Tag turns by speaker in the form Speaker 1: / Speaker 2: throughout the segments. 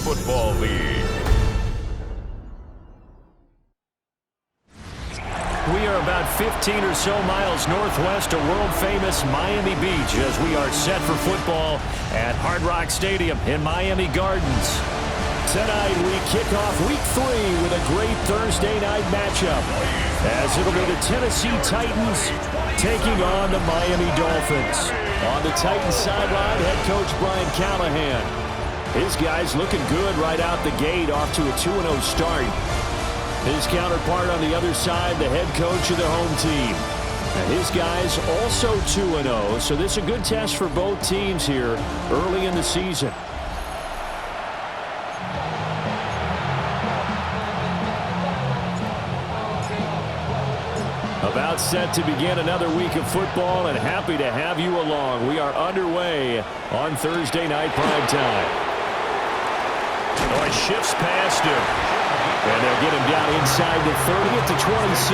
Speaker 1: Football League.
Speaker 2: We are about 15 or so miles northwest of world-famous Miami Beach as we are set for football at Hard Rock Stadium in Miami Gardens. Tonight we kick off Week 3 with a great Thursday night matchup as it'll be the Tennessee Titans taking on the Miami Dolphins. On the Titans sideline, head coach Brian Callahan. His guys looking good right out the gate, off to a 2-0 start. His counterpart on the other side, the head coach of the home team. And his guys also 2-0, so this is a good test for both teams here early in the season. About set to begin another week of football, and happy to have you along. We are underway on Thursday night prime time. Oh, it shifts past him. And they'll get him down inside the 30 at the 27.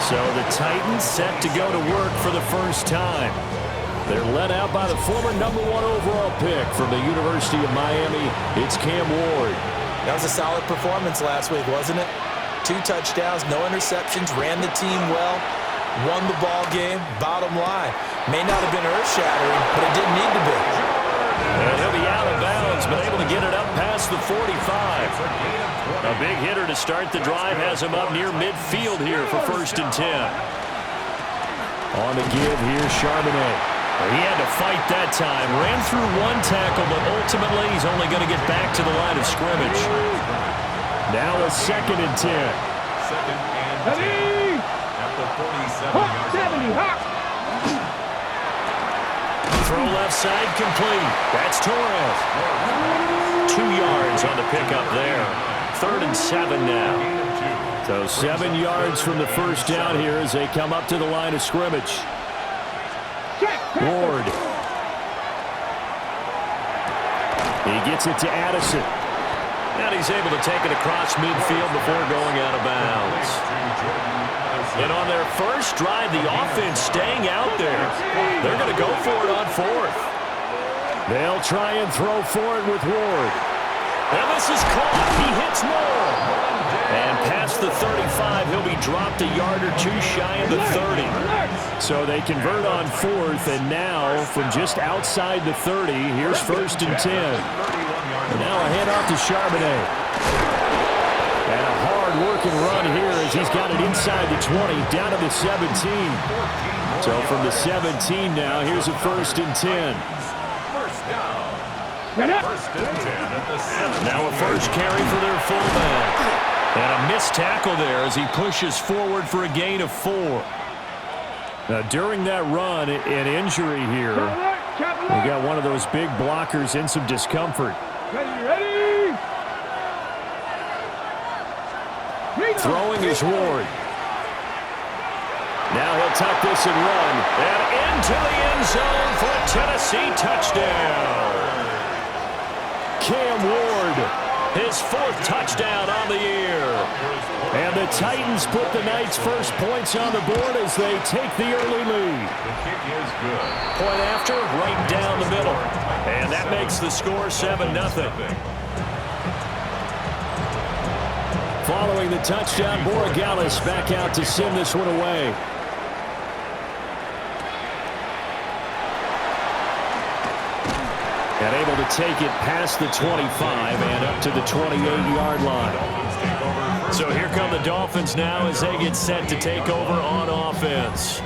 Speaker 2: So the Titans set to go to work for the first time. They're led out by the former #1 overall pick from the University of Miami. It's Cam Ward.
Speaker 3: That was a solid performance last week, wasn't it? 2 touchdowns, no interceptions, ran the team well, won the ball game. Bottom line, may not have been earth-shattering, but it didn't need to be.
Speaker 2: And he'll be out of bounds, but able to get it up past the 45. A big hitter to start the drive has him up near midfield here for 1st and 10. On the give here, Charbonnet. He had to fight that time. Ran through 1 tackle, but ultimately he's only going to get back to the line of scrimmage. Now a 2nd and 10.
Speaker 1: 2nd and 10 at the 47-yard line.
Speaker 2: Throw left side complete. That's Torres. 2 yards on the pickup there. 3rd and 7 now. So 7 yards from the first down here as they come up to the line of scrimmage. Ward. He gets it to Addison. And he's able to take it across midfield before going out of bounds. And on their first drive, the offense staying out there. They're going to go for it on 4th. They'll try and throw for it with Ward. And this is caught. He hits more. And past the 35, he'll be dropped a yard or 2 shy of the 30. So they convert on 4th, and now from just outside the 30, here's 1st and 10. And now a handoff to Charbonnet. And a hard-working run here as he's got it inside the 20, down to the 17. So from the 17 now, here's a 1st and 10. Now a first carry for their fullback. And a missed tackle there as he pushes forward for a gain of 4. Now during that run, an injury here. We got one of those big blockers in some discomfort. Ready? Throwing is Ward. Now he'll tuck this and run. And into the end zone for a Tennessee touchdown. Cam Ward, his 4th touchdown on the year. And the Titans put the Knights' first points on the board as they take the early lead.
Speaker 1: The kick is good.
Speaker 2: Point after, right down the middle. And that makes the score 7-0. Following the touchdown, Borregales back out to send this one away. And able to take it past the 25 and up to the 28-yard line. So here come the Dolphins now as they get set to take over on offense.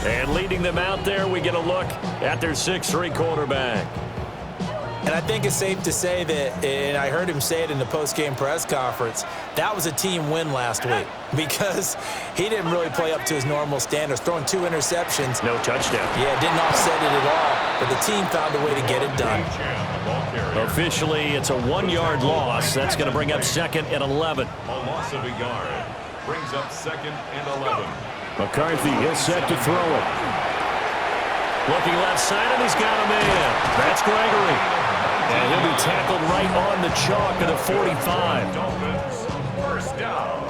Speaker 2: And leading them out there, we get a look at their 6'3" quarterback.
Speaker 3: And I think it's safe to say that, and I heard him say it in the post-game press conference, that was a team win last week because he didn't really play up to his normal standards, throwing 2 interceptions.
Speaker 2: No touchdown.
Speaker 3: Yeah, didn't offset it at all, but the team found a way to get it done.
Speaker 2: Officially, it's a 1-yard loss. That's going to bring up 2nd and 11.
Speaker 1: A loss of a yard brings up 2nd and 11.
Speaker 2: McCarthy is set to throw it. Looking left side, and he's got a man. That's Gregory. And he'll be tackled right on the chalk at the 45.
Speaker 1: Dolphins, first down.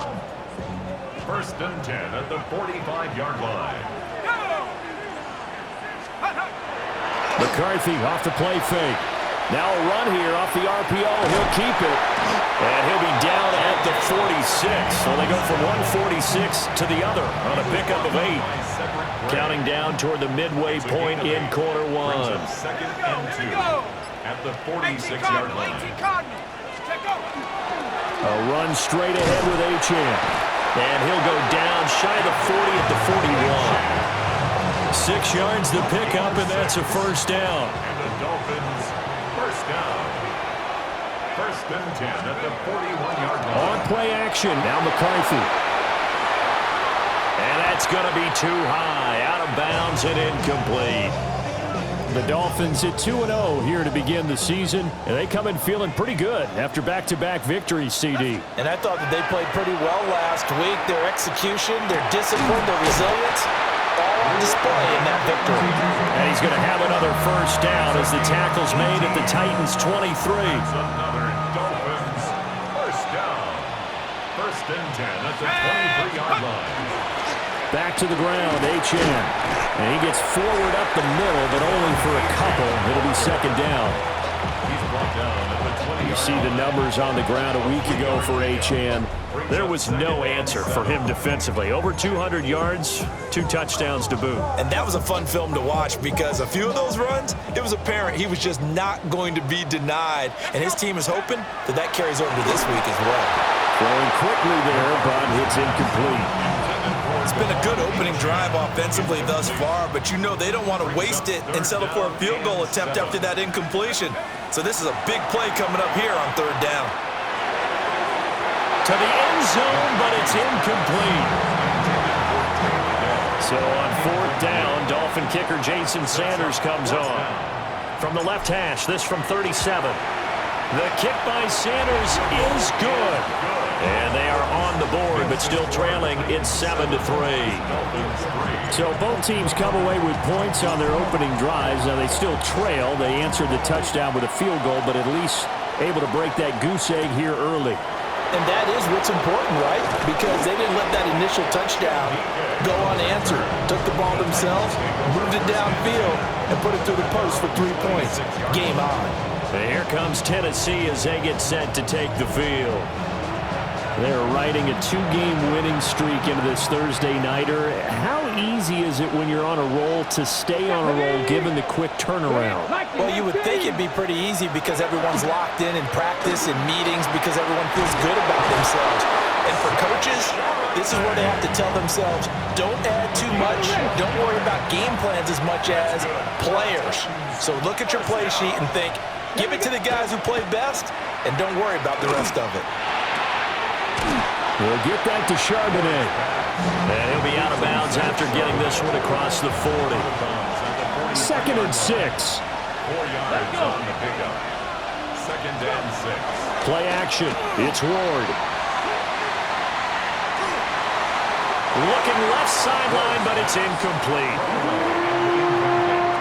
Speaker 1: 1st and 10 at the 45-yard line.
Speaker 2: McCarthy off the play fake. Now a run here off the RPO. He'll keep it. And he'll be down at the 46. So they go from 146 to the other on a pickup of 8. Counting down toward the midway point in quarter one.
Speaker 1: Second and 2 at the 46-yard line.
Speaker 2: A run straight ahead with Achane. And he'll go down shy of the 40 at the 41. 6 yards the pickup, and that's a first down.
Speaker 1: And the Dolphins first down. First and 10 at the 41-yard line.
Speaker 2: On play action, now McCarthy. And that's going to be too high, out of bounds and incomplete.
Speaker 4: The Dolphins at 2-0 here to begin the season, and they come in feeling pretty good after back-to-back victories, CD.
Speaker 3: And I thought that they played pretty well last week. Their execution, their discipline, their resilience, all on display in that victory.
Speaker 2: And he's going to have another first down as the tackle's made at the Titans' 23.
Speaker 1: Another Dolphins first down. First and 10 at the 23-yard line.
Speaker 2: Back to the ground, Achane. And he gets forward up the middle, but only for a couple. It'll be second down.
Speaker 1: He's brought down at the 20-yard line.
Speaker 2: You see the numbers on the ground a week ago for Achane. There was no answer for him defensively. Over 200 yards, 2 touchdowns to boot.
Speaker 3: And that was a fun film to watch because a few of those runs, it was apparent he was just not going to be denied. And his team is hoping that that carries over to this week as well.
Speaker 2: Throwing quickly there, but it's incomplete.
Speaker 3: It's been a good opening drive offensively thus far, but you know they don't want to waste it and settle for a field goal attempt after that incompletion. So this is a big play coming up here on third down.
Speaker 2: To the end zone, but it's incomplete. So on fourth down, Dolphin kicker Jason Sanders comes on. From the left hash, this from 37. The kick by Sanders is good. And they are on the board, but still trailing. It's 7-3.
Speaker 4: So both teams come away with points on their opening drives. Now they still trail. They answered the touchdown with a field goal, but at least able to break that goose egg here early.
Speaker 3: And that is what's important, right? Because they didn't let that initial touchdown go unanswered. Took the ball themselves, moved it downfield, and put it through the post for 3 points. Game on.
Speaker 2: And here comes Tennessee as they get set to take the field. They're riding a 2-game winning streak into this Thursday nighter. How easy is it when you're on a roll to stay on a roll given the quick turnaround?
Speaker 3: Well, you would think it'd be pretty easy because everyone's locked in practice and meetings because everyone feels good about themselves. And for coaches, this is where they have to tell themselves, don't add too much. Don't worry about game plans as much as players. So look at your play sheet and think, give it to the guys who play best and don't worry about the rest of it.
Speaker 2: We'll get that to Charbonnet. And he'll be out of bounds after getting this one across the 40.
Speaker 4: Second and 6.
Speaker 1: 4 yards on the pickup. Second and 6.
Speaker 2: Play action. It's Ward. Looking left sideline, but it's incomplete.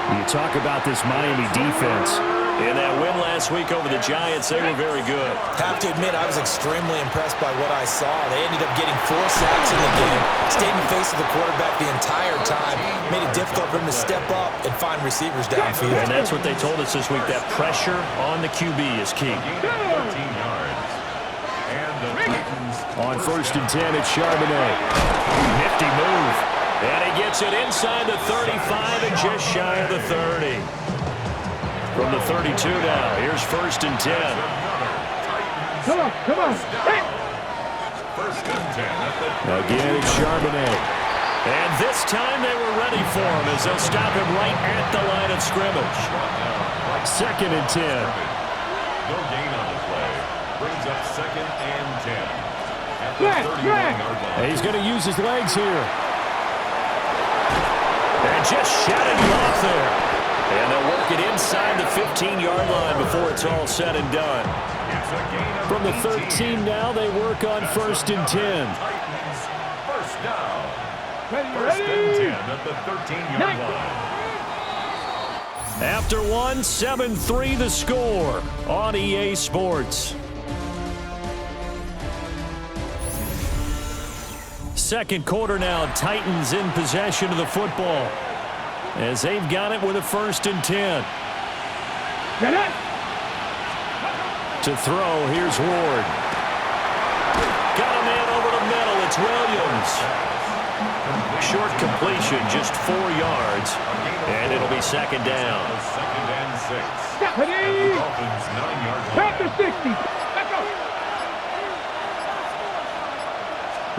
Speaker 4: You talk about this Miami defense.
Speaker 2: In that win last week over the Giants, they were very good.
Speaker 3: Have to admit, I was extremely impressed by what I saw. They ended up getting 4 sacks in the game, stayed in the face of the quarterback the entire time, made it difficult for him to step up and find receivers downfield.
Speaker 2: And that's what they told us this week, that pressure on the QB is key.
Speaker 1: 13 yards. And the Titans
Speaker 4: On first and 10, it's Charbonnet.
Speaker 2: Nifty move. And he gets it inside the 35 and just shy of the 30. From the 32 now, here's first and 10.
Speaker 1: Come on. First and 10 at the
Speaker 4: Again, it's Charbonnet.
Speaker 2: And this time they were ready for him as they'll stop him right at the line of scrimmage.
Speaker 4: Second and 10.
Speaker 1: no gain on the play. Brings up second and 10 at the 31-yard line.
Speaker 4: And he's going to use his legs here.
Speaker 2: And just shutting him off there. And they'll work it inside the 15-yard line before it's all said and done.
Speaker 4: From the 13 now, they work on first and 10.
Speaker 1: Titans first down. First and 10 at the 13-yard line.
Speaker 2: After one, 7-3 the score on EA Sports. Second quarter now, Titans in possession of the football as they've got it with a first and 10. To throw, here's Ward. Got a man over the middle. It's Williams. Short completion, just 4 yards. And it'll be second down.
Speaker 1: Second and 6.
Speaker 5: Ready?
Speaker 1: Dolphins 9-yard line.
Speaker 5: Back to 60. Let's go.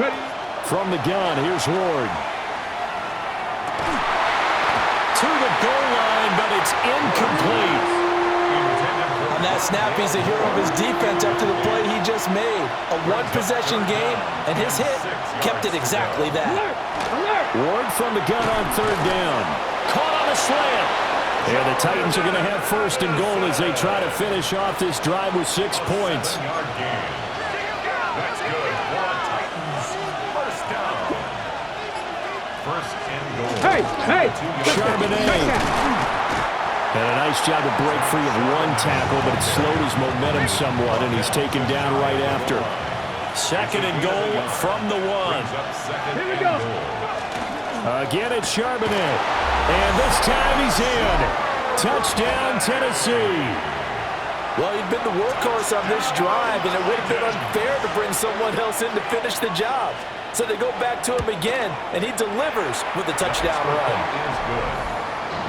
Speaker 5: Ready?
Speaker 2: From the gun, here's Ward. To the goal line, but it's incomplete.
Speaker 3: On that snap, he's a hero of his defense up to the play he just made. A one-possession game, and his hit kept it exactly that.
Speaker 2: Ward from the gun on third down. Caught on a slant. And the Titans are going to have first and goal as they try to finish off this drive with 6 points.
Speaker 1: That's good for Titans. First down. First and goal.
Speaker 5: Hey.
Speaker 2: Charbonnet. And a nice job to break free of one tackle, but it slowed his momentum somewhat, and he's taken down right after. Second and goal from the 1.
Speaker 5: Here we go.
Speaker 2: Again, it's Charbonnet. And this time he's in. Touchdown, Tennessee.
Speaker 3: Well, he'd been the workhorse on this drive, and it would have been unfair to bring someone else in to finish the job. So they go back to him again, and he delivers with a touchdown run.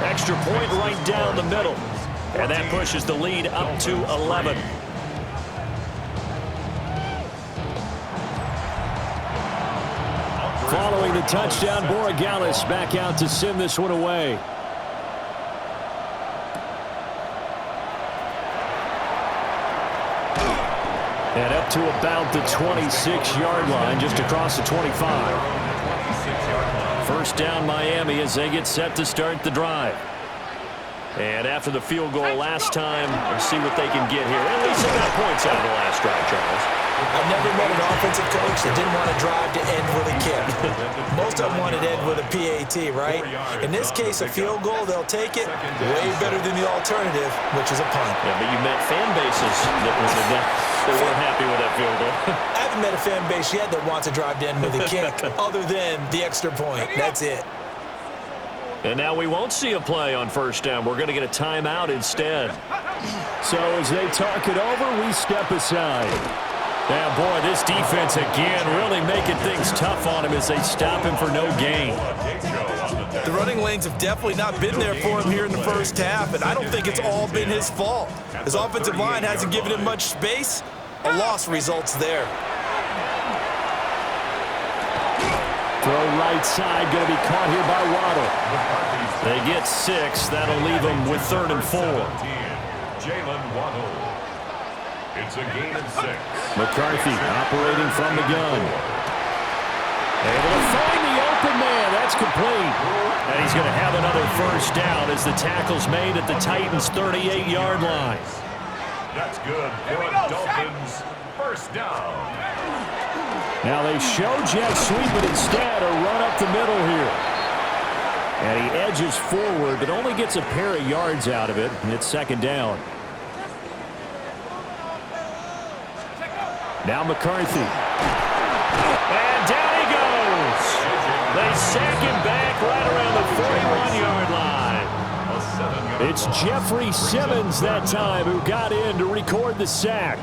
Speaker 2: Extra point right down the middle. And that pushes the lead up to 11. Following the touchdown, Borregales back out to send this one away. And up to about the 26-yard line, just across the 25. First down Miami as they get set to start the drive. And after the field goal last time, let's see what they can get here. At least they got points out of the last drive, Charles.
Speaker 3: I've never met an offensive coach that didn't want to drive to end with a kick. Most of them wanted to end with a PAT, right? In this case, a field goal, they'll take it way better than the alternative, which is a punt.
Speaker 2: Yeah, but you met fan bases that weren't happy with that field goal.
Speaker 3: I haven't met a fan base yet that wants to drive to end with a kick other than the extra point. That's it.
Speaker 2: And now we won't see a play on first down. We're going to get a timeout instead. So as they talk it over, we step aside. Now, boy, this defense again really making things tough on him as they stop him for no gain.
Speaker 3: The running lanes have definitely not been there for him here in the first half, and I don't think it's all been his fault. His offensive line hasn't given him much space. A loss results there.
Speaker 2: Throw right side, going to be caught here by Waddle. They get 6. That'll leave them with 3rd and 4.
Speaker 1: Jalen Waddle. It's a gain of 6.
Speaker 2: McCarthy operating from the gun. Able to find the open man. That's complete. And he's going to have another first down as the tackle's made at the Titans' 38-yard line.
Speaker 1: That's good for the Dolphins. First down.
Speaker 2: Now they show jet sweep, but instead a run up the middle here. And he edges forward, but only gets a pair of yards out of it, and it's second down. Now McCarthy. And down he goes. They sack him back right around the 41-yard line. It's Jeffrey Simmons that time who got in to record the sack.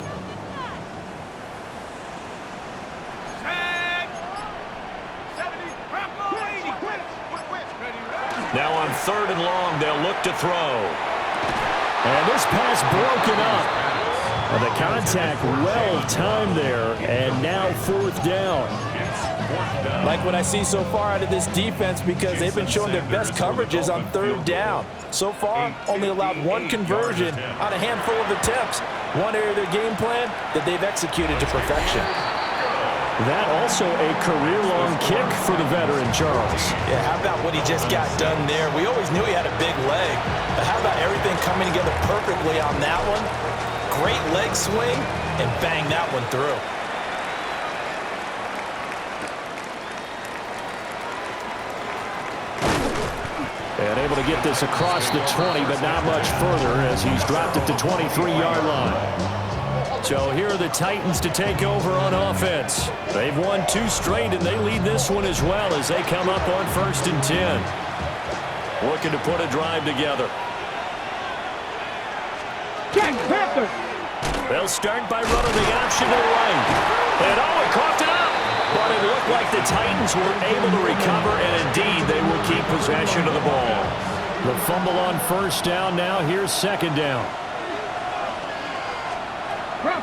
Speaker 2: Now on 3rd and long, they'll look to throw. And this pass broken up. The contact well-timed there, and now 4th down.
Speaker 3: Like what I see so far out of this defense because they've been showing their best coverages on 3rd down. So far, only allowed 1 conversion on a handful of attempts. One area of their game plan that they've executed to perfection.
Speaker 2: That also a career-long kick for the veteran, Charles.
Speaker 3: Yeah, how about what he just got done there? We always knew he had a big leg. But how about everything coming together perfectly on that one? Great leg swing, and bang that one through.
Speaker 2: And able to get this across the 20, but not much further as he's dropped at the 23-yard line. So here are the Titans to take over on offense. They've won 2 straight, and they lead this one as well as they come up on 1st and 10. Looking to put a drive together.
Speaker 5: Jack Panther.
Speaker 2: They'll They'll start by running the option to the right. And it coughed it up. But it looked like the Titans were able to recover, and indeed they will keep possession of the ball.
Speaker 4: The fumble on first down now. Here's second down.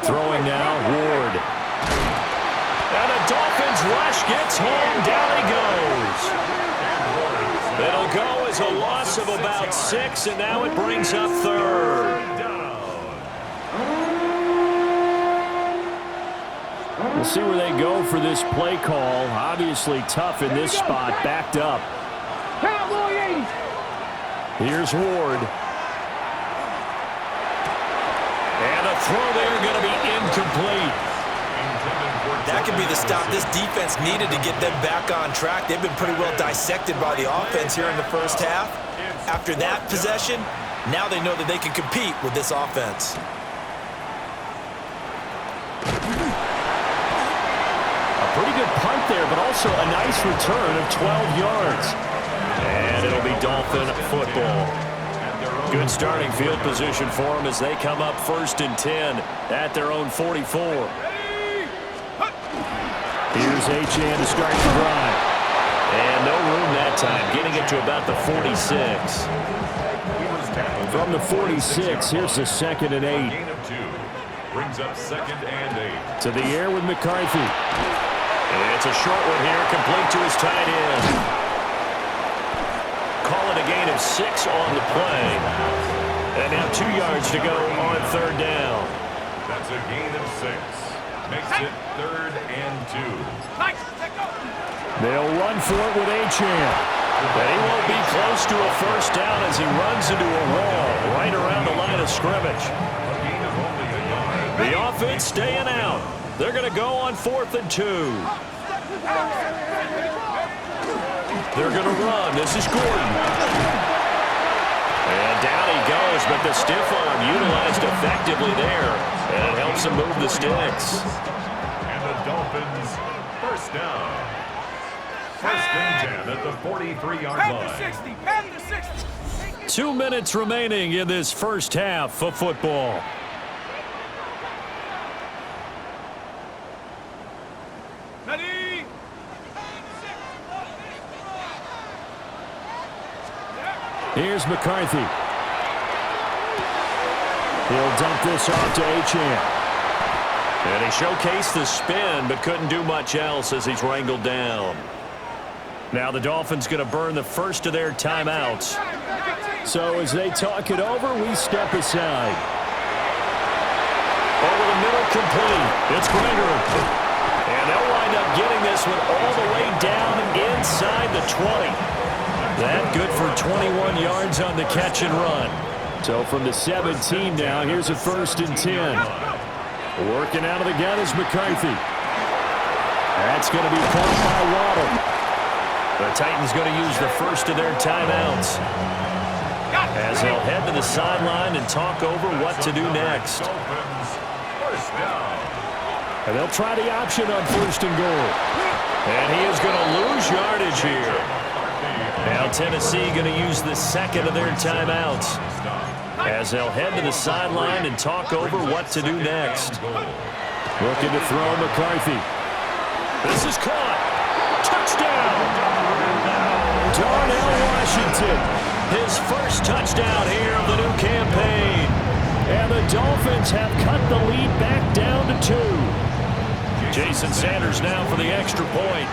Speaker 4: Throwing now, Ward.
Speaker 2: And the Dolphins rush gets home. Down he goes. It'll go as a loss of about 6, and now it brings up third.
Speaker 4: We'll see where they go for this play call. Obviously tough in this spot, backed up. Here's Ward.
Speaker 2: And a throw there going to be incomplete.
Speaker 3: That could be the stop this defense needed to get them back on track. They've been pretty well dissected by the offense here in the first half. After that possession, now they know that they can compete with this offense.
Speaker 4: Pretty good punt there, but also a nice return of 12 yards.
Speaker 2: And it'll be Dolphin football. Good starting field position for them as they come up 1st and 10 at their own 44.
Speaker 4: Here's Achane to start the drive.
Speaker 2: And no room that time, getting it to about the 46.
Speaker 4: From the 46, here's the 2nd and 8.
Speaker 1: Brings up 2nd and 8.
Speaker 4: To the air with McCarthy.
Speaker 2: It's a short one here, complete to his tight end. Call it a gain of 6 on the play. And now 2 yards to go on 3rd down.
Speaker 1: That's a gain of 6. Makes it 3rd and 2.
Speaker 4: They'll run for it with Achane.
Speaker 2: But he won't be close to a 1st down as he runs into a wall right around the line of scrimmage.
Speaker 1: A gain of only a yard.
Speaker 2: The offense staying out. They're going to go on 4th and 2. They're going to run. This is Gordon. And down he goes, but the stiff arm utilized effectively there. And it helps him move the sticks.
Speaker 1: And the Dolphins, 1st down. 1st and 10 at the 43-yard line.
Speaker 4: 2 minutes remaining in this first half of football. Here's McCarthy. He'll dump this off to Achane.
Speaker 2: And he showcased the spin, but couldn't do much else as he's wrangled down. Now the Dolphins going to burn the first of their timeouts.
Speaker 4: So as they talk it over, we step aside.
Speaker 2: Over the middle, complete. It's Gregory. And they'll wind up getting this one all the way down inside the 20. That good for 21 yards on the catch and run.
Speaker 4: So from the 17 now, here's a 1st and 10. Working out of the gun is McCarthy. That's going to be caught by Waddle.
Speaker 2: The Titans going to use the first of their timeouts as they'll head to the sideline and talk over what to do next.
Speaker 4: And they'll try the option on 1st and goal.
Speaker 2: And he is going to lose yardage here. Now Tennessee going to use the 2nd of their timeouts as they'll head to the sideline and talk over what to do next.
Speaker 4: Looking to throw McCarthy.
Speaker 2: This is caught. Touchdown!
Speaker 4: Darnell Washington.
Speaker 2: His first touchdown here of the new campaign.
Speaker 4: And the Dolphins have cut the lead back down to 2.
Speaker 2: Jason Sanders now for the extra point.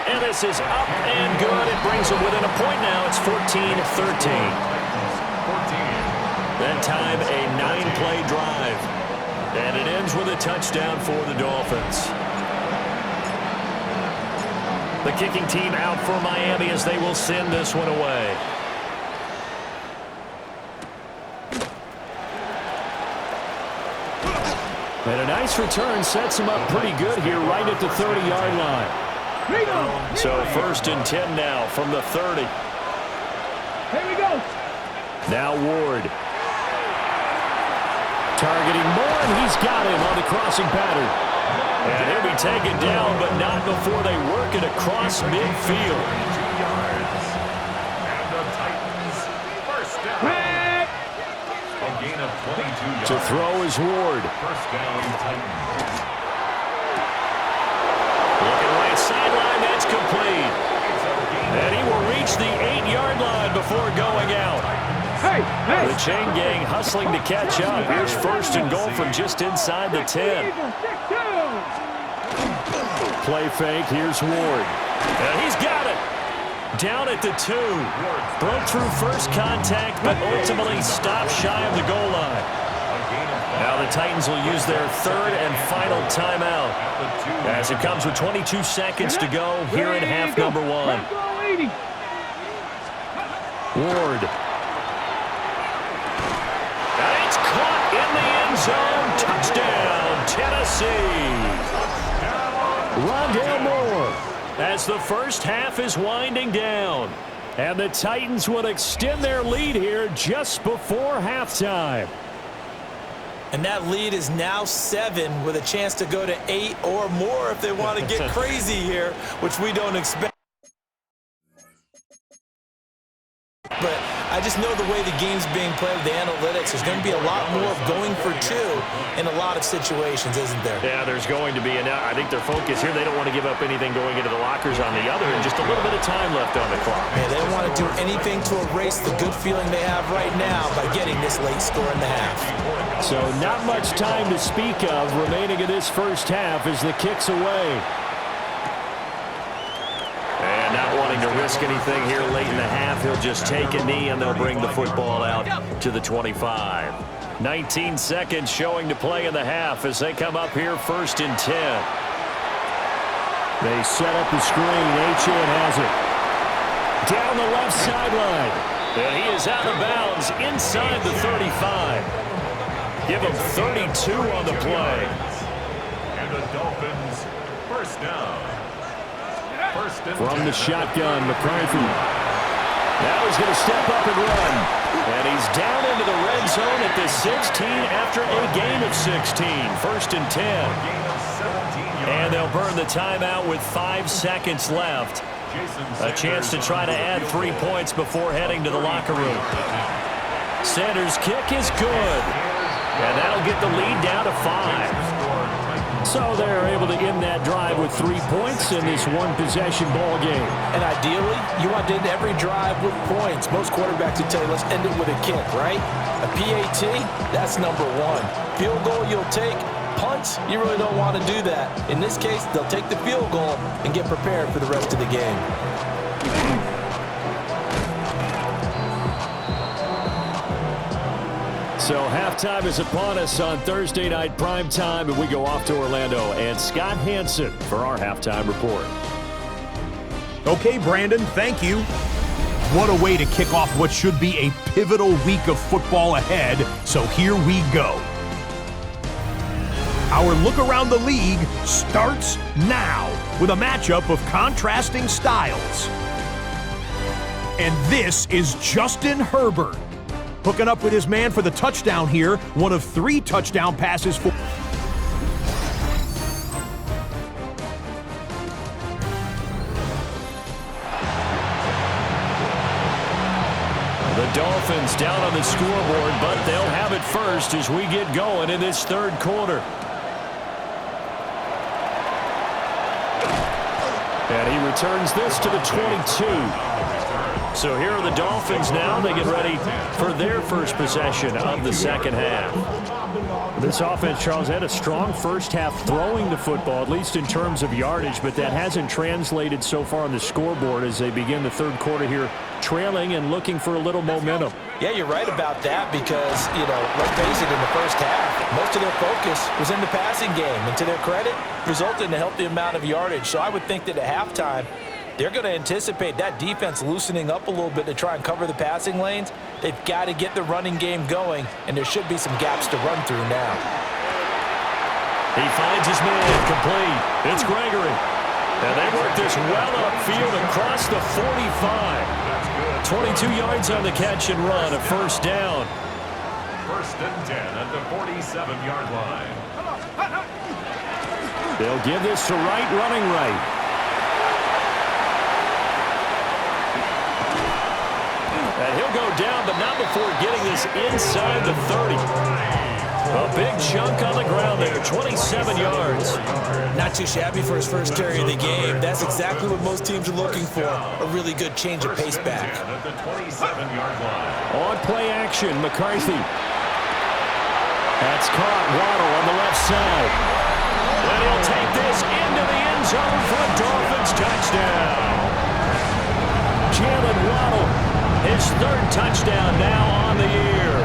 Speaker 2: And this is up and good. It brings them within a point now. It's 14-13. That time a 9-play drive. And it ends with a touchdown for the Dolphins. The kicking team out for Miami as they will send this one away.
Speaker 4: And a nice return sets him up pretty good here right at the 30-yard line.
Speaker 2: So 1st and 10 now from the 30.
Speaker 5: Here we go.
Speaker 4: Now Ward. Targeting Moore, and he's got him on the crossing pattern.
Speaker 2: And he'll be taken down, but not before they work it across midfield.
Speaker 1: And the Titans, 1st down. of 22 yards.
Speaker 2: To throw is Ward.
Speaker 1: First down, Titans.
Speaker 2: Looking right sideline, that's complete. And he will reach the 8-yard line before going out. The chain gang hustling to catch up. Here's first and goal from just inside the 10. Play fake, here's Ward. And he's got it. Down at the 2. Broke through first contact, but ultimately stopped shy of the goal line. Now the Titans will use their third and final timeout as it comes with 22 seconds to go here in half number 1. Ward. And it's caught in the end zone. Touchdown, Tennessee. Rondale Moore as the first half is winding down. And the Titans will extend their lead here just before halftime.
Speaker 3: And that lead is now 7 with a chance to go to 8 or more if they want to get crazy here, which we don't expect. But I just know the way the game's being played with the analytics, there's going to be a lot more of going for 2 in a lot of situations, isn't there?
Speaker 2: Yeah, there's going to be. And I think their focus here, they don't want to give up anything going into the lockers on the other, and just a little bit of time left on the clock.
Speaker 3: Yeah, they don't want to do anything to erase the good feeling they have right now by getting this late score in the half.
Speaker 4: So not much time to speak of remaining in this first half as the kick's away.
Speaker 2: And not wanting to risk anything here late in the half, he'll just take a knee and they'll bring the football out to the 25. 19 seconds showing to play in the half as they come up here first and 10.
Speaker 4: They set up the screen. Achane has it. Down the left sideline.
Speaker 2: And he is out of bounds inside the 35. Give him 32 on the play.
Speaker 1: And the Dolphins, first down.
Speaker 4: From the shotgun, McCarthy.
Speaker 2: Now he's going to step up and run. And he's down into the red zone at the 16 after a gain of 16. First and 10. And they'll burn the timeout with 5 seconds left. A chance to try to add 3 points before heading to the locker room. Sanders' kick is good. And that'll get the lead down to 5.
Speaker 4: So they're able to end that drive with 3 points in this one-possession ball game.
Speaker 3: And ideally, you want to end every drive with points. Most quarterbacks would tell you, let's end it with a kick, right? A PAT, that's number 1. Field goal you'll take. Punts, you really don't want to do that. In this case, they'll take the field goal and get prepared for the rest of the game.
Speaker 4: So halftime is upon us on Thursday night primetime, and we go off to Orlando. And Scott Hansen for our halftime report.
Speaker 6: Okay, Brandon, thank you. What a way to kick off what should be a pivotal week of football ahead, so here we go. Our look around the league starts now with a matchup of contrasting styles. And this is Justin Herbert, hooking up with his man for the touchdown here, one of 3 touchdown passes for...
Speaker 2: The Dolphins down on the scoreboard, but they'll have it first as we get going in this third quarter. And he returns this to the 22. So here are the Dolphins now. They get ready for their first possession of the second half.
Speaker 4: This offense, Charles, had a strong first half throwing the football, at least in terms of yardage, but that hasn't translated so far on the scoreboard as they begin the third quarter here, trailing and looking for a little momentum.
Speaker 3: Yeah, you're right about that because, let's face it, in the first half, most of their focus was in the passing game. And to their credit, resulted in a healthy amount of yardage. So I would think that at halftime, they're going to anticipate that defense loosening up a little bit to try and cover the passing lanes. They've got to get the running game going, and there should be some gaps to run through now.
Speaker 2: He finds his man complete. It's Gregory. And they work this well upfield across the 45. 22 yards on the catch and run, a first down.
Speaker 1: First and 10 at the 47-yard line.
Speaker 4: They'll give this to Wright, running right.
Speaker 2: And he'll go down, but not before getting this inside the 30. A big chunk on the ground there, 27 yards.
Speaker 3: Not too shabby for his first carry of the game. That's exactly what most teams are looking for, a really good change of pace back.
Speaker 1: At the 27-yard line.
Speaker 4: On play action, McCarthy. That's caught. Waddle on the left side.
Speaker 2: And he'll take this into the end zone for a Dolphins touchdown. Jalen Waddle, his third touchdown now on the year.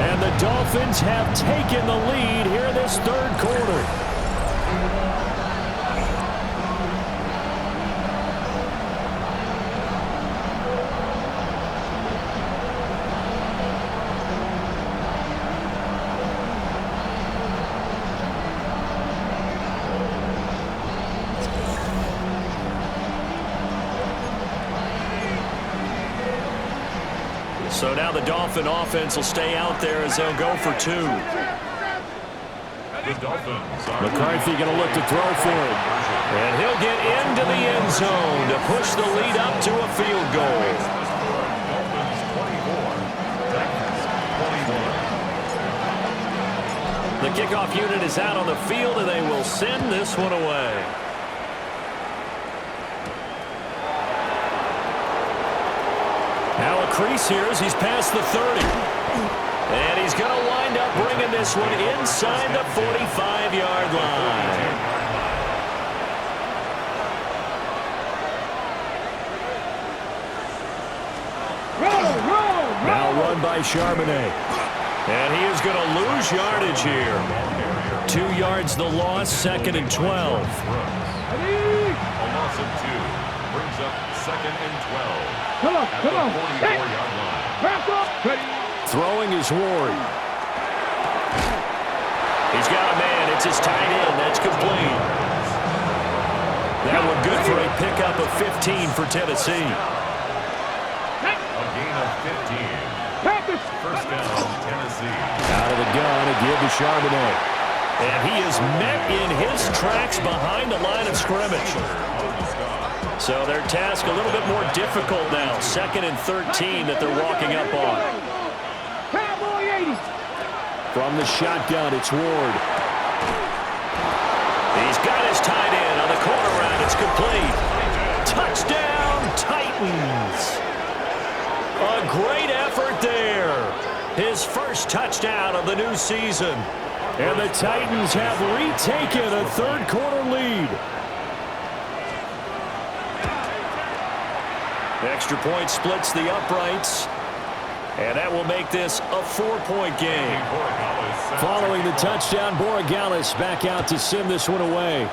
Speaker 2: And the Dolphins have taken the lead here in this third quarter. So now the Dolphin offense will stay out there as they'll go for two.
Speaker 1: The Dolphins are
Speaker 4: McCarthy going to look to throw for it.
Speaker 2: And he'll get into the end zone to push the lead up to a field goal.
Speaker 1: Dolphins 24, Titans 21.
Speaker 2: The kickoff unit is out on the field, and they will send this one away. Now a crease here as he's past the 30. And he's going to wind up bringing this one inside the 45-yard line.
Speaker 4: Now run by Charbonnet.
Speaker 2: And he is going to lose yardage here. 2 yards the loss, 2nd and 12.
Speaker 1: A loss of 2 brings up 2nd and 12.
Speaker 5: Come on,
Speaker 1: At
Speaker 5: come
Speaker 1: the
Speaker 5: on.
Speaker 1: 44-yard line.
Speaker 5: Back up.
Speaker 4: Throwing is Ward.
Speaker 2: He's got a man. It's his tight end. That's complete. That one good for a pickup of 15 for Tennessee.
Speaker 1: A gain of 15. First down, Tennessee.
Speaker 4: Out of the gun, a give to Charbonnet.
Speaker 2: And he is met in his tracks behind the line of scrimmage. So their task a little bit more difficult now. 2nd and 13 that they're walking up on.
Speaker 5: Cowboy 80.
Speaker 4: From the shotgun, it's Ward.
Speaker 2: He's got his tight end on the corner route. It's complete. Touchdown, Titans. A great effort there. His first touchdown of the new season.
Speaker 4: And the Titans have retaken a third quarter lead.
Speaker 2: Extra point splits the uprights. And that will make this a 4-point game.
Speaker 4: Following the touchdown, Borregales back out to send this one away.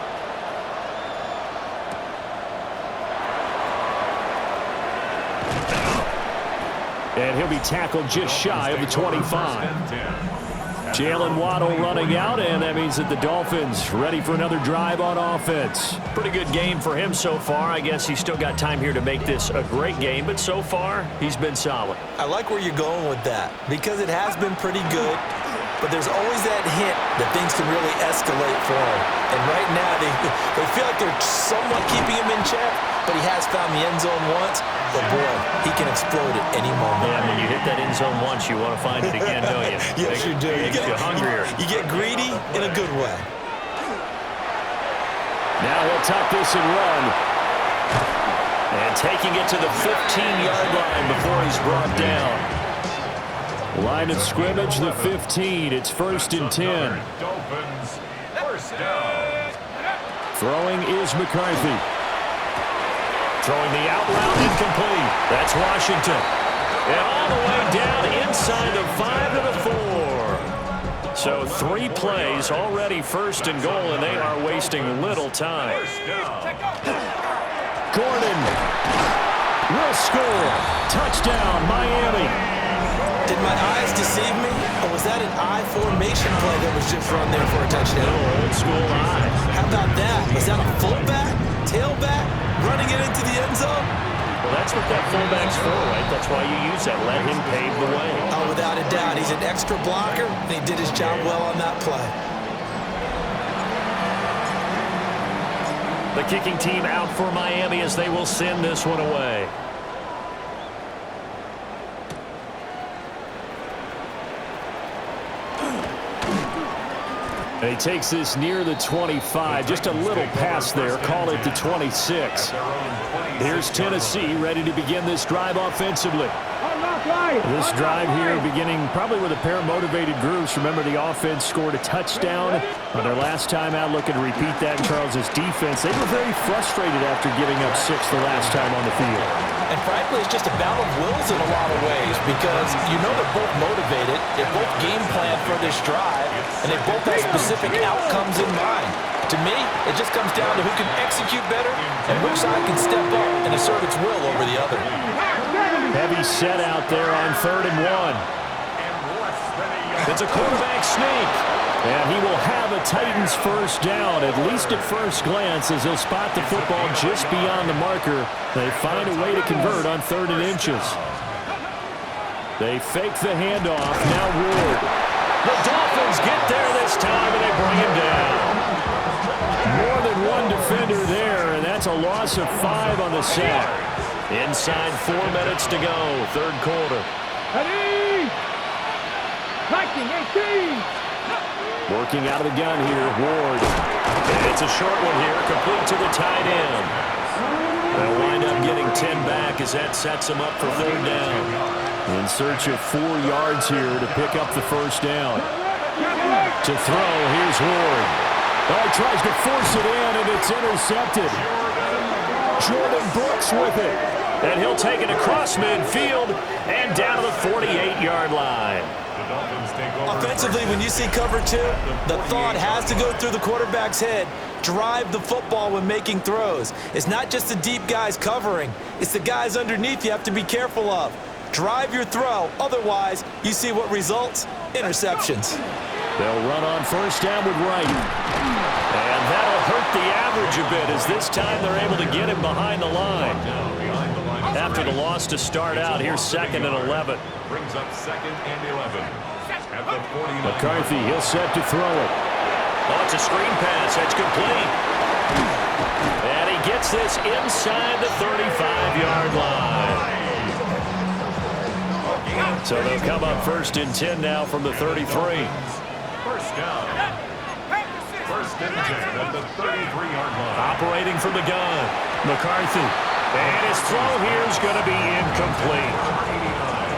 Speaker 4: And he'll be tackled just shy of the 25. Jalen Waddle running out, and that means that the Dolphins ready for another drive on offense.
Speaker 2: Pretty good game for him so far. I guess he's still got time here to make this a great game, but so far, he's been solid.
Speaker 3: I like where you're going with that because it has been pretty good, but there's always that hint that things can really escalate for him. And right now, they feel like they're somewhat keeping him in check, but he has found the end zone once. But boy, he can explode at any moment.
Speaker 2: Yeah, when you hit that end zone once, you want to find it again, don't you?
Speaker 3: Yes, you do.
Speaker 2: You get hungrier.
Speaker 3: You get greedy in a good way.
Speaker 4: Now he'll tuck this and run.
Speaker 2: And taking it to the 15-yard line before he's brought down.
Speaker 4: Line of scrimmage, the 15. It's 1st and 10.
Speaker 1: Dolphins, first down.
Speaker 4: Throwing is McCarthy.
Speaker 2: Throwing the out route incomplete. That's Washington. And all the way down inside the 5 to the 4. So 3 plays already 1st and goal, and they are wasting little time.
Speaker 4: Gordon will score. Touchdown, Miami.
Speaker 3: Did my eyes deceive me, or was that an I formation play that was just run there for a touchdown?
Speaker 2: Old school eye.
Speaker 3: How about that? Was that a fullback, tailback, running it into the end zone?
Speaker 2: Well, that's what that fullback's for, right? That's why you use that. Let him pave the way.
Speaker 3: Oh, without a doubt. He's an extra blocker, and he did his job well on that play.
Speaker 2: The kicking team out for Miami as they will send this one away.
Speaker 4: And he takes this near the 25. Just a little pass there. Call it the 26. Here's Tennessee ready to begin this drive offensively. This drive here beginning probably with a pair of motivated groups. Remember, the offense scored a touchdown on their last time out, looking to repeat that in Charles's defense. They were very frustrated after giving up 6 the last time on the field.
Speaker 3: And frankly, it's just a battle of wills in a lot of ways because you know they're both motivated, they both game plan for this drive, and they both have specific outcomes in mind. To me, it just comes down to who can execute better and which side can step up and assert its will over the other.
Speaker 4: Heavy set out there on 3rd and 1.
Speaker 2: It's a quarterback sneak.
Speaker 4: And he will have a Titans first down, at least at first glance, as he'll spot the football just beyond the marker. They find a way to convert on 3rd and inches. They fake the handoff. Now Ward.
Speaker 2: The Dolphins get there this time, and they bring him down.
Speaker 4: More than one defender there, and that's a loss of 5 on the sack.
Speaker 2: Inside 4 minutes to go, 3rd quarter.
Speaker 5: Ready? 19-18.
Speaker 4: Working out of the gun here, Ward.
Speaker 2: And it's a short one here, complete to the tight end. They'll wind up getting 10 back as that sets them up for 3rd down.
Speaker 4: In search of 4 yards here to pick up the first down. To throw, here's Ward. Oh, he tries to force it in, and it's intercepted. Jordan Brooks with it.
Speaker 2: And he'll take it across midfield and down to the 48-yard line.
Speaker 3: Offensively, when you see cover 2, the thought has to go through the quarterback's head. Drive the football when making throws. It's not just the deep guys covering. It's the guys underneath you have to be careful of. Drive your throw. Otherwise, you see what results? Interceptions.
Speaker 4: They'll run on first down with Wright.
Speaker 2: And that'll hurt the average a bit as this time they're able to get him behind the line. After the loss to start out, here's 2nd and 11.
Speaker 1: Brings up 2nd and 11. At the 49.
Speaker 4: McCarthy, he'll set to throw it.
Speaker 2: Oh, it's a screen pass. That's complete. And he gets this inside the 35-yard line.
Speaker 4: So they'll come up 1st and 10 now from the 33.
Speaker 1: First down. 1st and 10 at the 33-yard line.
Speaker 2: Operating from the gun.
Speaker 4: McCarthy.
Speaker 2: And his throw here is going to be incomplete.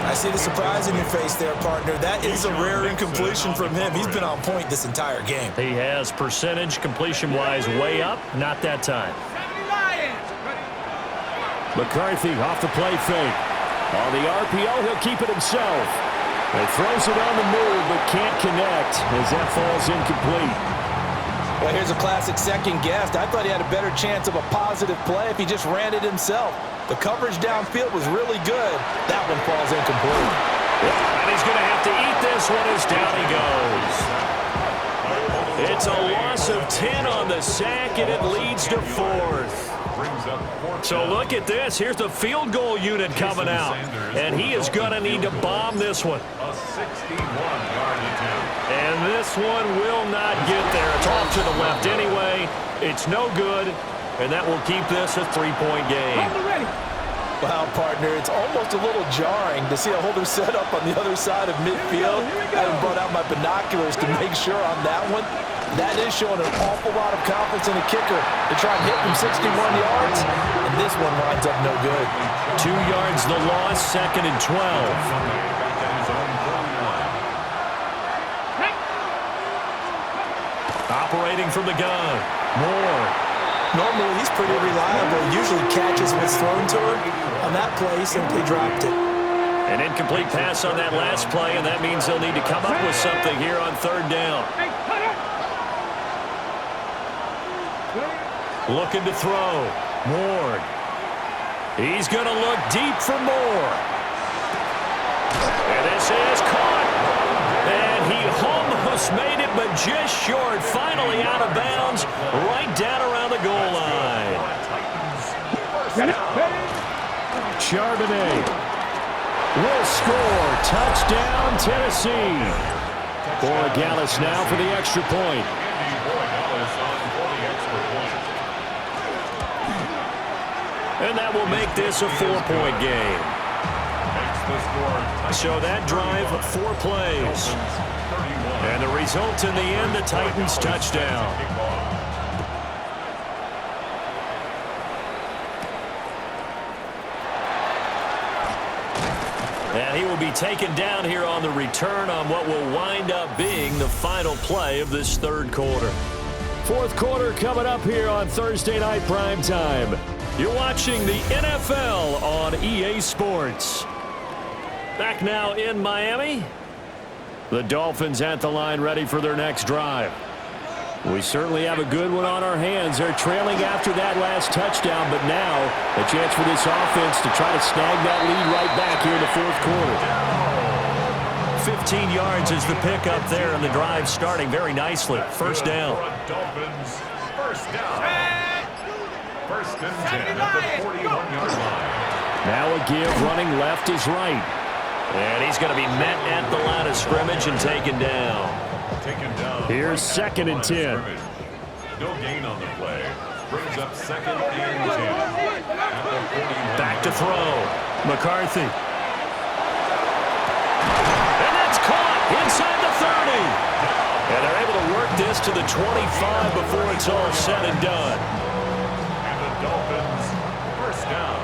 Speaker 3: I see the surprise in your face there, partner. That is a rare incompletion from him. He's been on point this entire game.
Speaker 4: He has percentage completion-wise way up. Not that time. McCarthy off the play fake. On the RPO, he'll keep it himself. He throws it on the move, but can't connect as that falls incomplete.
Speaker 3: Well, here's a classic second guess. I thought he had a better chance of a positive play if he just ran it himself. The coverage downfield was really good. That one falls incomplete.
Speaker 2: And he's going to have to eat this one as down he goes. It's a loss of 10 on the sack, and it leads to 4th. So look at this. Here's the field goal unit coming out. And he is going to need to bomb this one.
Speaker 1: A 61-yard attempt.
Speaker 2: And this one will not get there. It's off to the left anyway. It's no good. And that will keep this a 3-point game.
Speaker 3: Wow, partner, it's almost a little jarring to see a holder set up on the other side of midfield. I haven't brought out my binoculars to make sure on that one. That is showing an awful lot of confidence in a kicker to try and hit from 61 yards. And this one winds up no good.
Speaker 2: 2 yards the loss, 2nd and 12. Operating from the gun. Moore.
Speaker 3: Normally, he's pretty reliable. Usually catches what's thrown to him. On that play, he simply dropped it.
Speaker 2: An incomplete pass on that last play, and that means they'll need to come up with something here on 3rd down. Looking to throw. Moore. He's going to look deep for Moore. And this is caught. And he almost made it, but just short. Finally out of bounds, right down around the goal line.
Speaker 4: Charbonnet will score. Touchdown, Tennessee. Borregales now for the extra point.
Speaker 2: And that will make this a 4-point game.
Speaker 1: The score,
Speaker 2: So that drive, 4 plays. And the result in the end, the Titans touchdown. And he will be taken down here on the return on what will wind up being the final play of this third quarter. Fourth quarter coming up here on Thursday Night Primetime. You're watching the NFL on EA Sports. Back now in Miami. The Dolphins at the line ready for their next drive. We certainly have a good one on our hands. They're trailing after that last touchdown, but now a chance for this offense to try to snag that lead right back here in the fourth quarter. 15 yards is the pickup there, and the drive starting very nicely. First down.
Speaker 1: Dolphins, first down. First and 10 at the 41-yard line.
Speaker 2: Now a give, running left is right. And he's going to be met at the line of scrimmage and taken down.
Speaker 4: Here's second and 10.
Speaker 1: No gain on the play. Brings up second and 10.
Speaker 2: Back to throw. McCarthy. And that's caught inside the 30. And they're able to work this to the 25 before it's all said and done.
Speaker 1: And the Dolphins, first down.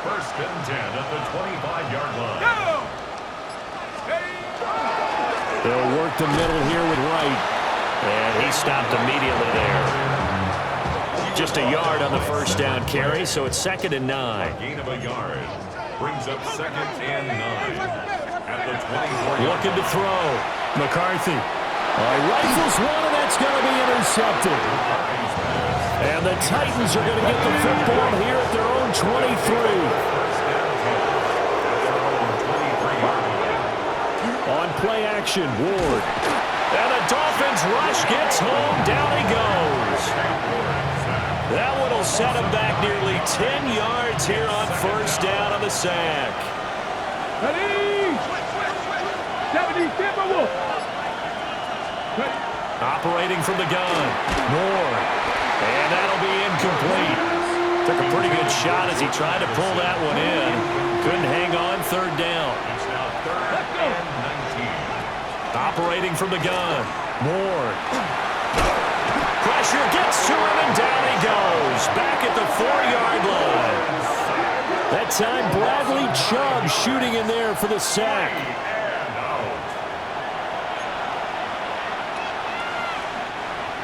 Speaker 1: First and 10 at the 25-yard line.
Speaker 2: They'll work the middle here with Wright. And he stopped immediately there. Just a yard on the first down carry, so it's second and 9.
Speaker 1: Gain of a yard. Brings up second and 9. At the 24-yard line.
Speaker 2: Looking to throw. McCarthy. Rifles one, and that's going to be intercepted. And the Titans are going to get the football here at their own 23. On play action, Ward. And the Dolphins rush gets home. Down he goes. That one will set him back nearly 10 yards here on first down on the sack. Operating from the gun. Moore. And that'll be incomplete. Took a pretty good shot as he tried to pull that one in. Couldn't hang on, third down.
Speaker 1: It's now third and 19.
Speaker 2: Operating from the gun. Moore. Pressure gets to him, and down he goes. Back at the 4-yard line. That time, Bradley Chubb shooting in there for the sack.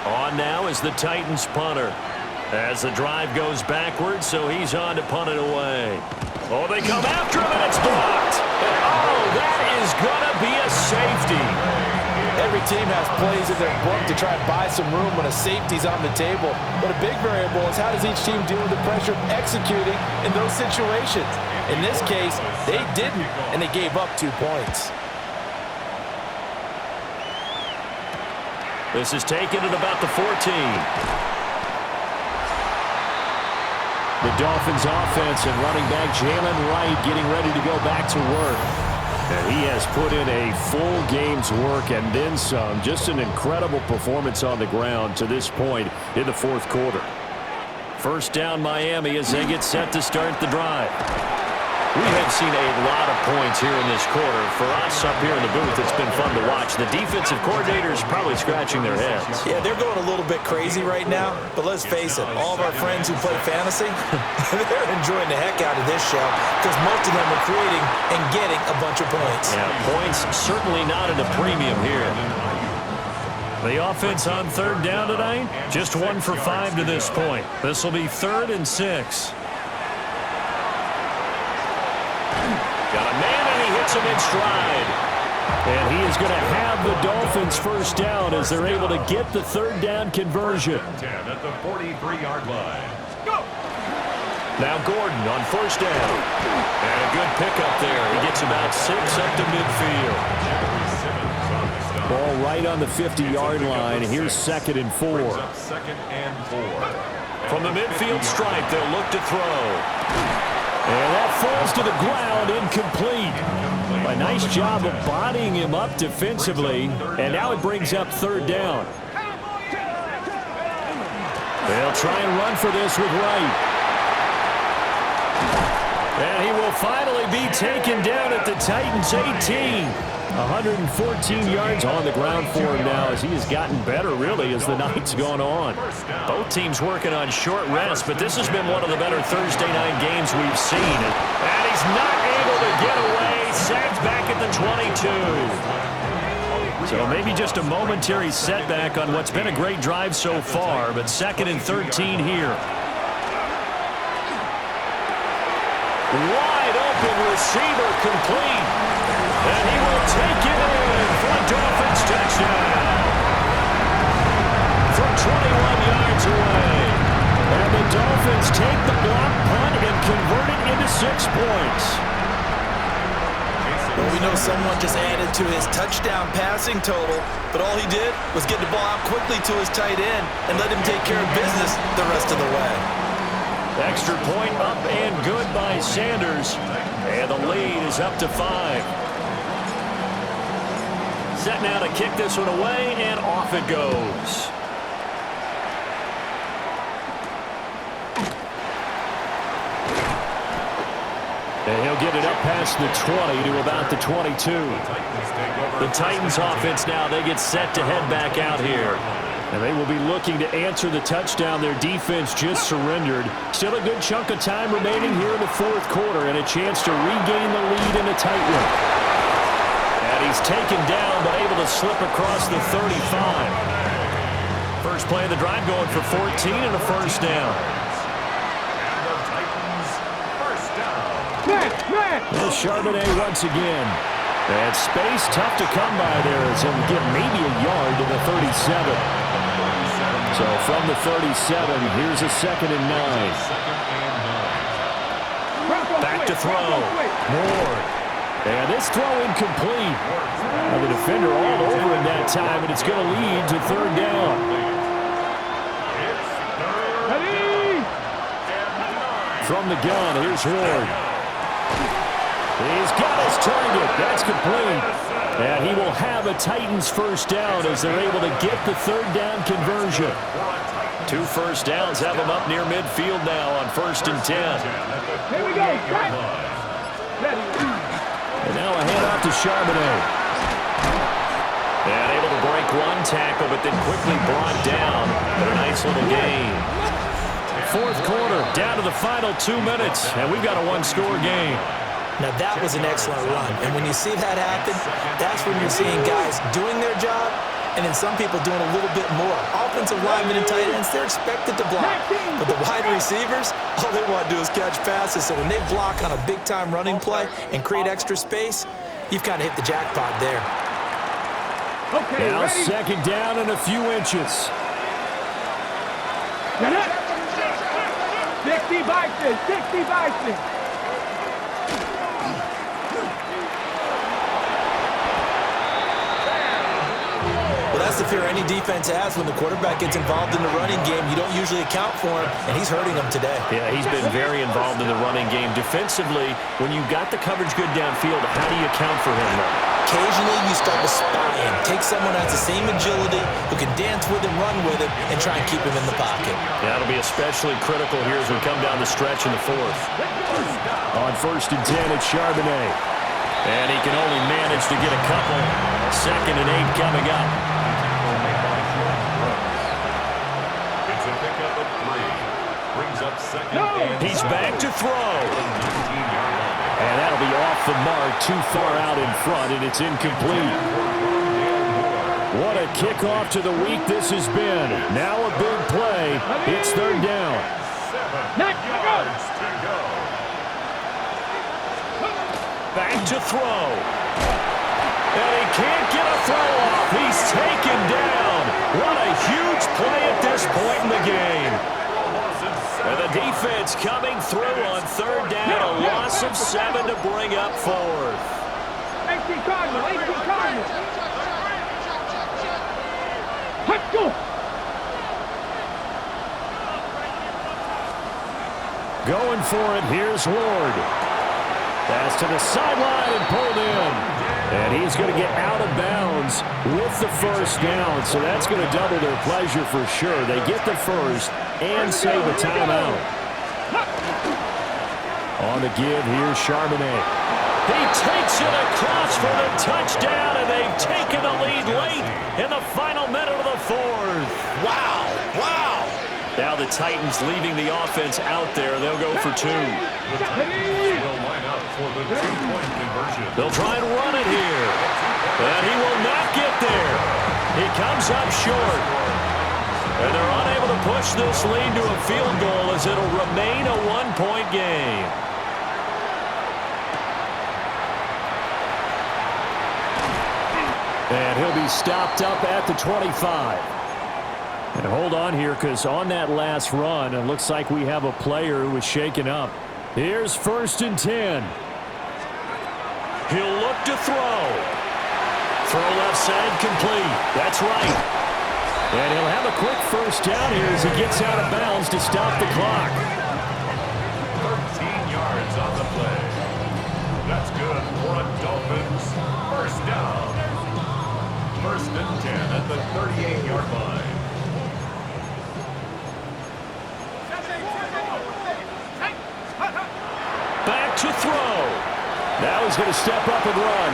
Speaker 2: On now is the Titans punter. As the drive goes backwards, so he's on to punt it away. Oh, they come after him, and it's blocked. And, oh, that is going to be a safety.
Speaker 3: Every team has plays in their book to try and buy some room when a safety's on the table. But a big variable is how does each team deal with the pressure of executing in those situations. In this case, they didn't, and they gave up 2 points.
Speaker 2: This is taken at about the 14.
Speaker 4: The Dolphins offense and running back Jalen Wright getting ready to go back to work. And he has put in a full game's work and then some. Just an incredible performance on the ground to this point in the fourth quarter. First down Miami as they get set to start the drive. We have seen a lot of points here in this quarter. For us up here in the booth, it's been fun to watch. The defensive coordinators probably scratching their heads.
Speaker 3: Yeah, they're going a little bit crazy right now, but let's face it, all of our friends who play fantasy, they're enjoying the heck out of this show because most of them are creating and getting a bunch of points.
Speaker 2: Yeah, points certainly not at a premium here. The offense on third down tonight, just 1 for 5 to this point. This will be 3rd and 6. Got a man, and he hits him in stride.
Speaker 4: And he is going to have the Dolphins first down as they're able to get the third down conversion.
Speaker 1: 10 at the 43-yard line.
Speaker 2: Now Gordon on first down. And a good pickup there. He gets about 6 up to midfield.
Speaker 4: Ball right on the 50-yard line. Here's 2nd and 4.
Speaker 1: Second and 4.
Speaker 2: From the midfield stripe, they'll look to throw.
Speaker 4: And that falls to the ground, incomplete. A nice job of bodying him up defensively, and now it brings up third down. They'll try and run for this with Wright.
Speaker 2: And he will finally be taken down at the Titans' 18.
Speaker 4: 114 yards on the ground for him now as he has gotten better, really, as the night's gone on.
Speaker 2: Both teams working on short rest, but this has been one of the better Thursday night games we've seen. And he's not able to get away. Sacked back at the 22. So maybe just a momentary setback on what's been a great drive so far, but 2nd and 13 here. Wide open receiver complete. And he will take it in for a Dolphins touchdown. From 21 yards away. And the Dolphins take the block punt and convert it into 6 points.
Speaker 3: Well, we know someone just added to his touchdown passing total, but all he did was get the ball out quickly to his tight end and let him take care of business the rest of the way.
Speaker 2: Extra point up and good by Sanders. And the lead is up to 5. Set now to kick this one away, and off it goes. And he'll get it up past the 20 to about the 22. The Titans offense now, they get set to head back out here.
Speaker 4: And they will be looking to answer the touchdown their defense just surrendered. Still a good chunk of time remaining here in the 4th quarter and a chance to regain the lead in a tight one.
Speaker 2: And he's taken down but able to slip across the 35. First play of the drive going for 14 and a first down.
Speaker 4: Well, Charbonnet once again. And space tough to come by there as he'll get maybe a yard to the 37. So from the 37, here's a 2nd and 9.
Speaker 2: Back to throw.
Speaker 4: Moore. And this throw incomplete. Now the defender all over him that time, and it's going to lead to 3rd down. From the gun, here's Ward. He's got his target. That's complete. And he will have a Titans first down as they're able to get the 3rd down conversion.
Speaker 2: 2 first downs have them up near midfield now on 1st and 10.
Speaker 5: Here we go.
Speaker 4: And now a handoff to Charbonnet.
Speaker 2: And able to break one tackle, but then quickly brought down. But a nice little gain.
Speaker 4: 4th quarter, down to the final 2 minutes, and we've got a 1-score game.
Speaker 3: Now, that was an excellent run. And when you see that happen, that's when you're seeing guys doing their job and then some people doing a little bit more. Offensive linemen and tight ends, they're expected to block. But the wide receivers, all they want to do is catch passes. So when they block on a big-time running play and create extra space, you've kind of hit the jackpot there.
Speaker 5: Okay,
Speaker 4: now
Speaker 5: ready?
Speaker 4: 2nd down and a few inches.
Speaker 5: 60 Bison, 60 Bison.
Speaker 3: Well, that's the fear any defense has when the quarterback gets involved in the running game. You don't usually account for him, and he's hurting them today.
Speaker 2: Yeah, he's been very involved in the running game. Defensively, when you got the coverage good downfield, how do you account for him?
Speaker 3: Occasionally, you start to spy him. Take someone who has the same agility, who can dance with him, run with him, and try and keep him in the pocket.
Speaker 2: That'll be especially critical here as we come down the stretch in the 4th.
Speaker 4: On 1st and 10, it's Charbonnet.
Speaker 2: And he can only manage to get a couple. 2nd and 8 coming up.
Speaker 1: It's a pickup of 3. Brings up 2nd and
Speaker 2: He's back to throw.
Speaker 4: And that'll be off the mark, too far out in front, and it's incomplete. What a kickoff to the week this has been. Now a big play. It's 3rd down.
Speaker 1: 7 yards to go.
Speaker 2: Back to throw. And he can't get a throw off. He's taken down. What a huge play at this point in the game. And the defense coming through on 3rd down. A loss of 7 to bring up 4th.
Speaker 5: 18 Cardinal, 18 Cardinal. Let's go.
Speaker 4: Going for it, here's Ward. Pass to the sideline and pulled in. And he's going to get out of bounds with the first down. So that's going to double their pleasure for sure. They get the first and save a timeout. On On the give, here's Charbonnet.
Speaker 2: He takes it across for the touchdown, and they've taken the lead late in the final minute of the fourth.
Speaker 3: Wow. Wow.
Speaker 2: Now the Titans leaving the offense out there. They'll go for two.
Speaker 1: The Titans will line up for the two-point conversion.
Speaker 2: They'll try and run it here. And he will not get there. He comes up short. And they're unable to push this lead to a field goal as it'll remain a one-point game.
Speaker 4: And he'll be stopped up at the 25. And hold on here, because on that last run, it looks like we have a player who was shaken up. Here's 1st and 10.
Speaker 2: He'll look to throw. Throw left side complete. That's right.
Speaker 4: And he'll have a quick first down here as he gets out of bounds to stop the clock.
Speaker 1: 13 yards on the play. That's good for a Dolphins first down. 1st and 10 at the 38-yard line.
Speaker 2: Back to throw.
Speaker 4: Now he's going to step up and run.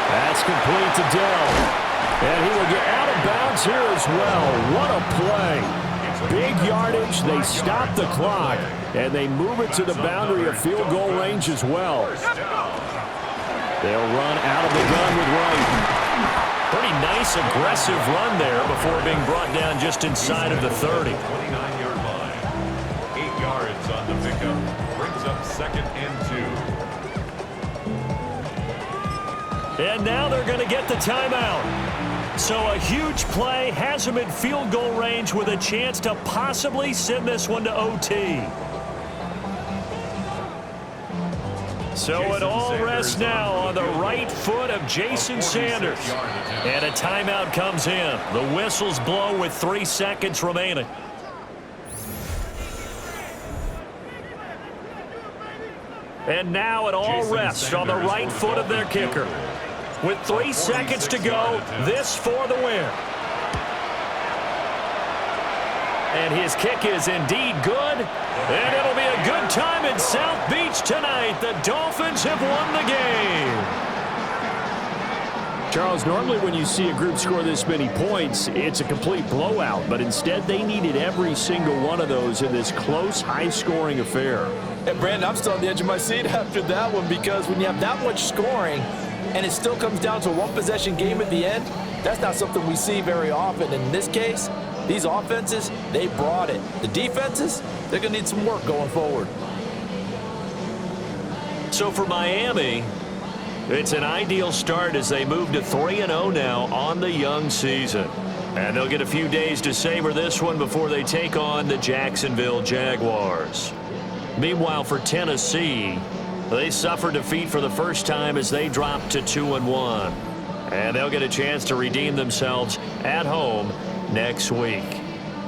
Speaker 4: That's complete to Dell. And he will get out of bounds here as well. What a play. Big yardage. They stop the clock. And they move it to the boundary of field goal range as well. They'll run out of the gun with Wright.
Speaker 2: Pretty nice, aggressive run there before being brought down just inside of the 30.
Speaker 1: 29-yard line. 8 yards on the pickup. Brings up 2nd and 2.
Speaker 2: And now they're going to get the timeout. So a huge play has them in field goal range with a chance to possibly send this one to OT. So it all rests now on the right foot of Jason Sanders. And a timeout comes in. The whistles blow with 3 seconds remaining. And now it all rests on the right foot of their kicker. With 3 seconds to go, this for the win. And his kick is indeed good. And it'll be a good time in South Beach tonight. The Dolphins have won the game.
Speaker 4: Charles, normally when you see a group score this many points, it's a complete blowout. But instead, they needed every single one of those in this close, high-scoring affair.
Speaker 3: And Brandon, I'm still on the edge of my seat after that one, because when you have that much scoring and it still comes down to a one-possession game at the end, that's not something we see very often. In this case, these offenses, they brought it. The defenses, they're going to need some work going forward.
Speaker 2: So for Miami, it's an ideal start as they move to 3-0 now on the young season. And they'll get a few days to savor this one before they take on the Jacksonville Jaguars. Meanwhile, for Tennessee, they suffered defeat for the first time as they dropped to 2-1. And they'll get a chance to redeem themselves at home next week.